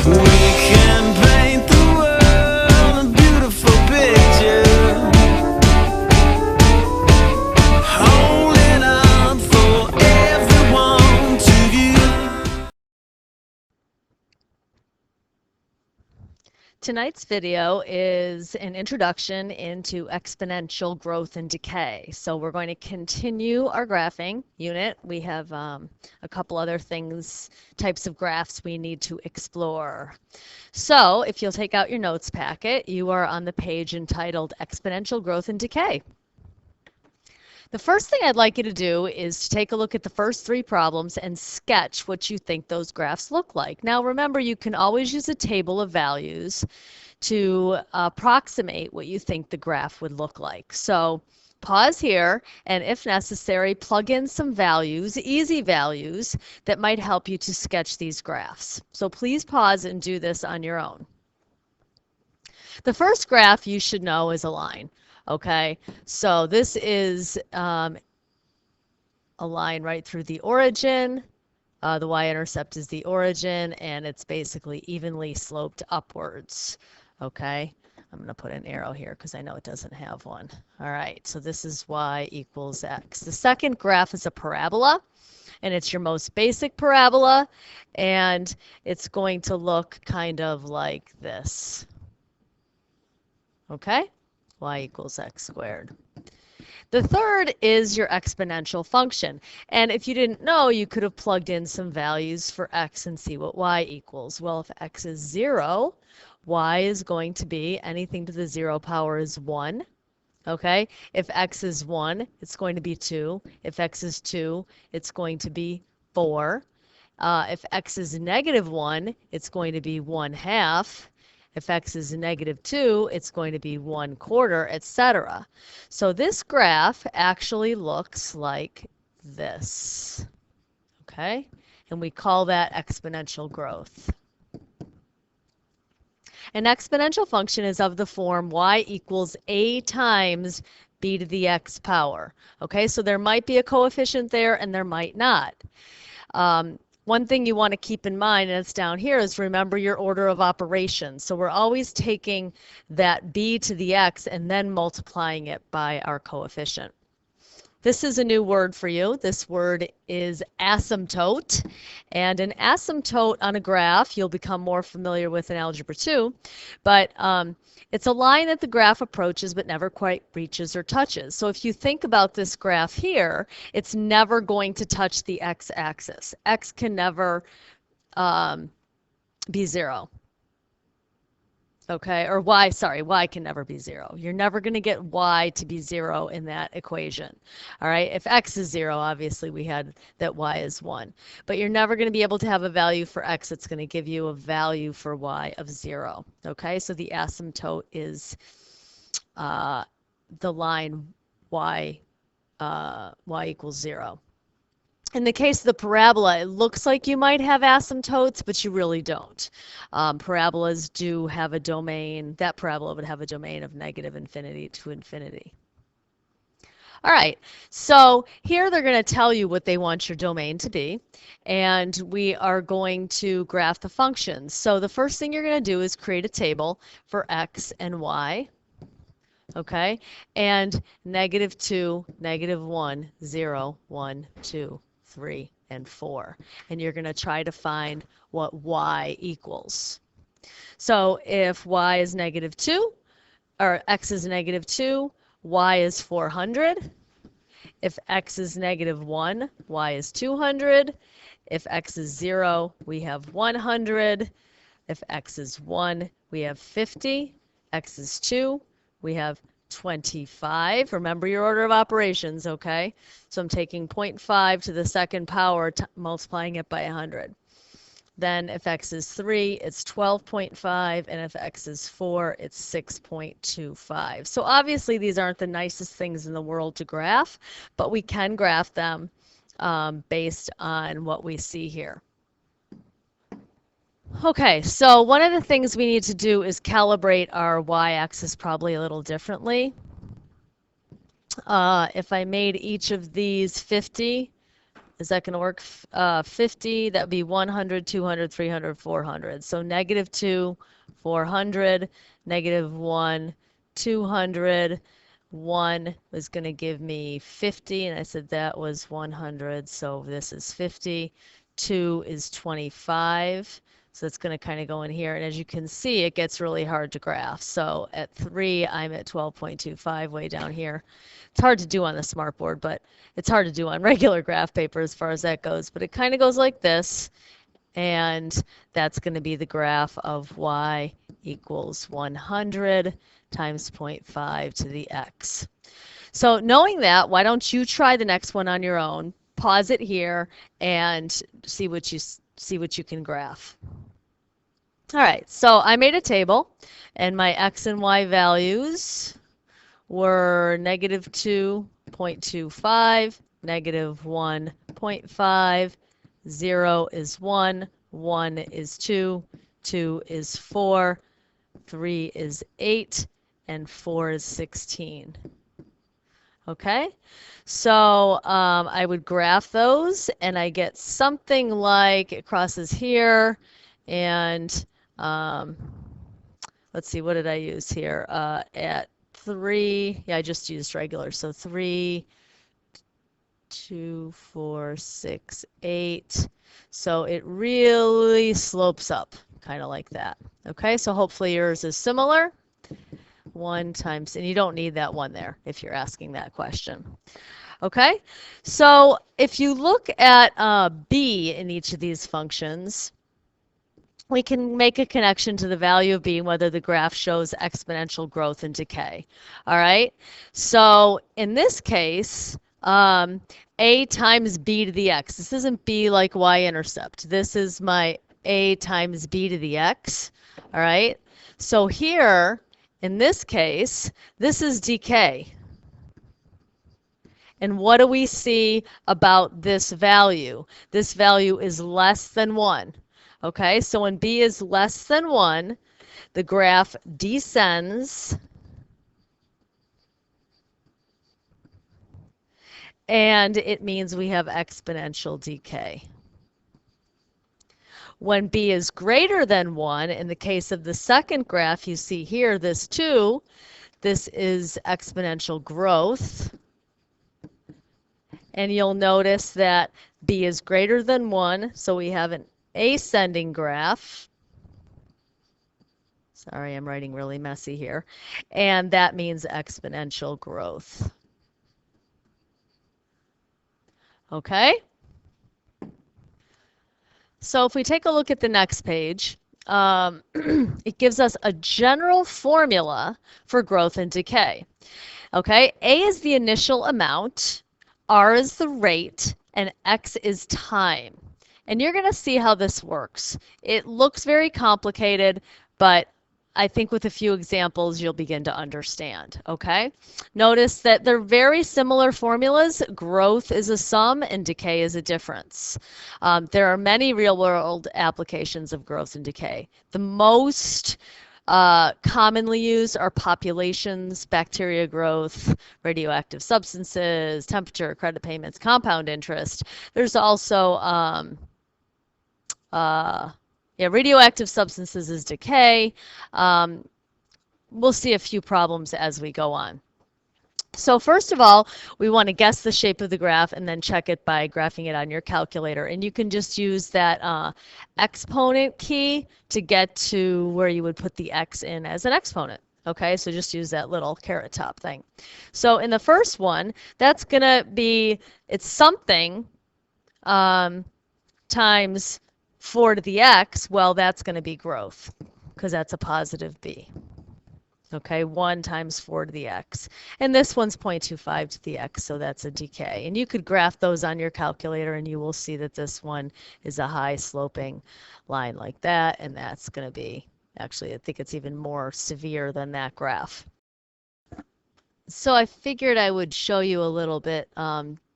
We can paint the world a beautiful picture, holding out for everyone to view. Tonight's video is an introduction into exponential growth and decay. So we're going to continue our graphing unit. We have a couple other types of graphs we need to explore. So if you'll take out your notes packet, you are on the page entitled Exponential Growth and Decay. The first thing I'd like you to do is to take a look at the first three problems and sketch what you think those graphs look like. Now remember, you can always use a table of values to approximate what you think the graph would look like. So pause here and if necessary, plug in some values, easy values, that might help you to sketch these graphs. So please pause and do this on your own. The first graph you should know is a line. Okay, so this is a line right through the origin. The y-intercept is the origin, and it's basically evenly sloped upwards. Okay, I'm going to put an arrow here because I know it doesn't have one. All right, so this is y equals x. The second graph is a parabola, and it's your most basic parabola, and it's going to look kind of like this. Okay? Y equals x squared. The third is your exponential function. And if you didn't know, you could have plugged in some values for x and see what y equals. Well, if x is 0, y is going to be anything to the 0 power is 1. Okay? If x is 1, it's going to be 2. If x is 2, it's going to be 4. If x is negative 1, it's going to be 1/2. If x is negative 2, it's going to be 1/4, etc. So this graph actually looks like this. Okay? And we call that exponential growth. An exponential function is of the form y equals a times b to the x power. Okay? So there might be a coefficient there and there might not. One thing you want to keep in mind, and it's down here, is remember your order of operations. So we're always taking that b to the x and then multiplying it by our coefficient. This is a new word for you. This word is asymptote. And an asymptote on a graph, you'll become more familiar with in Algebra 2, but it's a line that the graph approaches but never quite reaches or touches. So if you think about this graph here, it's never going to touch the x-axis. X can never be 0. Okay, or y can never be 0. You're never going to get y to be 0 in that equation. All right, if x is 0, obviously we had that y is 1. But you're never going to be able to have a value for x that's going to give you a value for y of 0. Okay, so the asymptote is the line y equals 0. In the case of the parabola, it looks like you might have asymptotes, but you really don't. Parabolas do have a domain. That parabola would have a domain of negative infinity to infinity. All right, so here they're going to tell you what they want your domain to be, and we are going to graph the functions. So the first thing you're going to do is create a table for x and y. Okay, and -2, -1, 0, 1, 2, 3, and 4. And you're going to try to find what y equals. So if y is -2, or x is -2, y is 400. If x is -1, y is 200. If x is 0, we have 100. If x is 1, we have 50. X is 2, we have 25. Remember your order of operations, okay? So I'm taking 0.5 to the second power, multiplying it by 100. Then if x is 3, it's 12.5, and if x is 4, it's 6.25. So obviously these aren't the nicest things in the world to graph, but we can graph them based on what we see here. Okay, so one of the things we need to do is calibrate our y-axis probably a little differently. If I made each of these 50, Is that going to work? 50, that would be 100, 200, 300, 400. So -2, 400, -1, 200, 1 was going to give me 50, and I said that was 100, so this is 50. 2 is 25, so it's going to kind of go in here, and as you can see, it gets really hard to graph. So at 3, I'm at 12.25 way down here. It's hard to do on the smartboard, but it's hard to do on regular graph paper as far as that goes. But it kind of goes like this, and that's going to be the graph of y equals 100 times 0.5 to the x. So knowing that, why don't you try the next one on your own? Pause it here and see what you can graph. All right, so I made a table, and my x and y values were -2.25, -1.5, 0 is 1, 1 is 2, 2 is 4, 3 is 8, and 4 is 16. Okay, so I would graph those, and I get something like it crosses here, and let's see, what did I use here? At 3, yeah, I just used regular, so 3, 2, 4, 6, 8. So it really slopes up, kind of like that. Okay, so hopefully yours is similar. 1 times, and you don't need that 1 there if you're asking that question. Okay, so if you look at b in each of these functions, we can make a connection to the value of b and whether the graph shows exponential growth and decay. All right, so in this case, a times b to the x. This isn't b like y-intercept. This is my a times b to the x. All right, so here, in this case, this is decay. And what do we see about this value? This value is less than 1. Okay, so when b is less than 1, the graph descends, and it means we have exponential decay. When b is greater than 1, in the case of the second graph you see here, this 2, this is exponential growth. And you'll notice that b is greater than 1, so we have an ascending graph. Sorry, I'm writing really messy here. And that means exponential growth. Okay? So if we take a look at the next page, it gives us a general formula for growth and decay. Okay, A is the initial amount, R is the rate, and X is time. And you're going to see how this works. It looks very complicated, but I think with a few examples you'll begin to understand, okay? Notice that they're very similar formulas. Growth is a sum and decay is a difference. There are many real-world applications of growth and decay. The most commonly used are populations, bacteria growth, radioactive substances, temperature, credit payments, compound interest. There's also radioactive substances is decay. We'll see a few problems as we go on. So first of all, we want to guess the shape of the graph and then check it by graphing it on your calculator. And you can just use that exponent key to get to where you would put the x in as an exponent. Okay, so just use that little caret top thing. So in the first one, that's going to be, it's something times 4 to the x. Well, that's going to be growth because that's a positive b. Okay, 1 times 4 to the x. And this one's 0.25 to the x, so that's a decay. And you could graph those on your calculator, and you will see that this one is a high sloping line like that, and that's going to be, actually, I think it's even more severe than that graph. So I figured I would show you a little bit.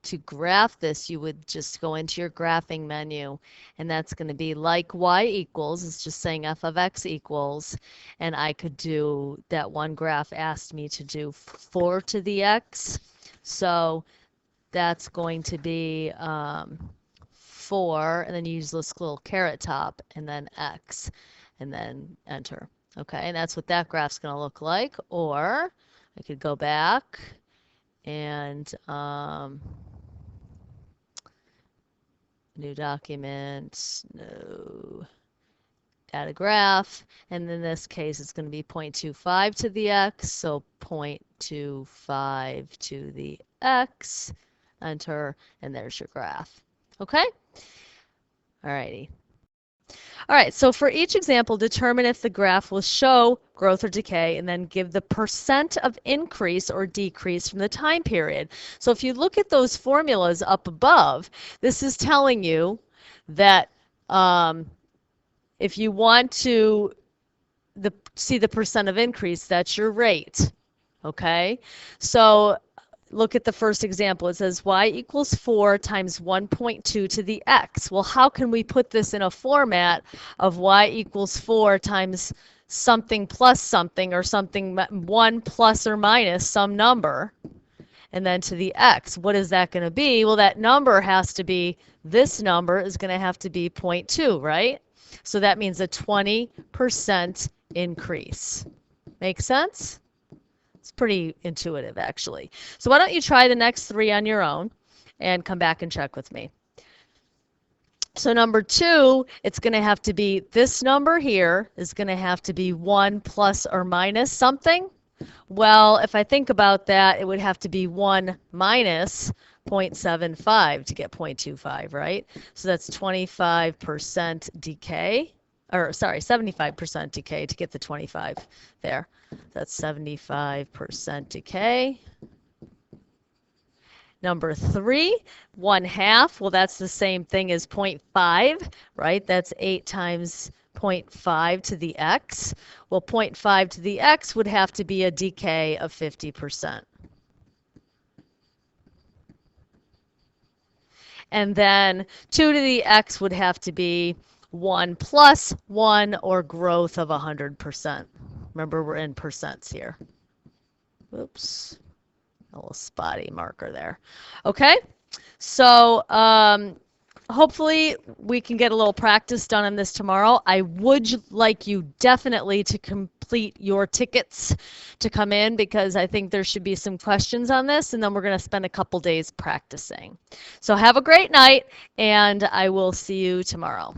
To graph this, you would just go into your graphing menu, and that's going to be like y equals, it's just saying f of x equals, and I could do, that one graph asked me to do 4 to the x, so that's going to be 4, and then you use this little caret top, and then X, and then enter. Okay, and that's what that graph's going to look like. Or I could go back and new document, no, add a graph, and in this case it's going to be 0.25 to the x, so 0.25 to the x, enter, and there's your graph. Okay? Alrighty. All right, so for each example, determine if the graph will show growth or decay, and then give the percent of increase or decrease from the time period. So if you look at those formulas up above, this is telling you that if you want to see the percent of increase, that's your rate. Okay, so look at the first example. It says y equals 4 times 1.2 to the x. Well, how can we put this in a format of y equals 4 times something plus something, or something 1 plus or minus some number, and then to the x? What is that going to be? Well, that number has to be, this number is going to have to be 0.2, right? So that means a 20% increase. Make sense? It's pretty intuitive, actually. So why don't you try the next 3 on your own and come back and check with me. So number 2, it's going to have to be, this number here is going to have to be 1 plus or minus something. Well, if I think about that, it would have to be 1 minus 0.75 to get 0.25, right? So that's 25% decay, or sorry, 75% decay to get the 25 there. That's 75% decay. Number 3, 1/2. Well, that's the same thing as 0.5, right? That's 8 times 0.5 to the x. Well, 0.5 to the x would have to be a decay of 50%. And then 2 to the x would have to be 1 plus 1, or growth of 100%. Remember, we're in percents here. Oops, a little spotty marker there. Okay, so hopefully we can get a little practice done on this tomorrow. I would like you definitely to complete your tickets to come in, because I think there should be some questions on this, and then we're going to spend a couple days practicing. So have a great night, and I will see you tomorrow.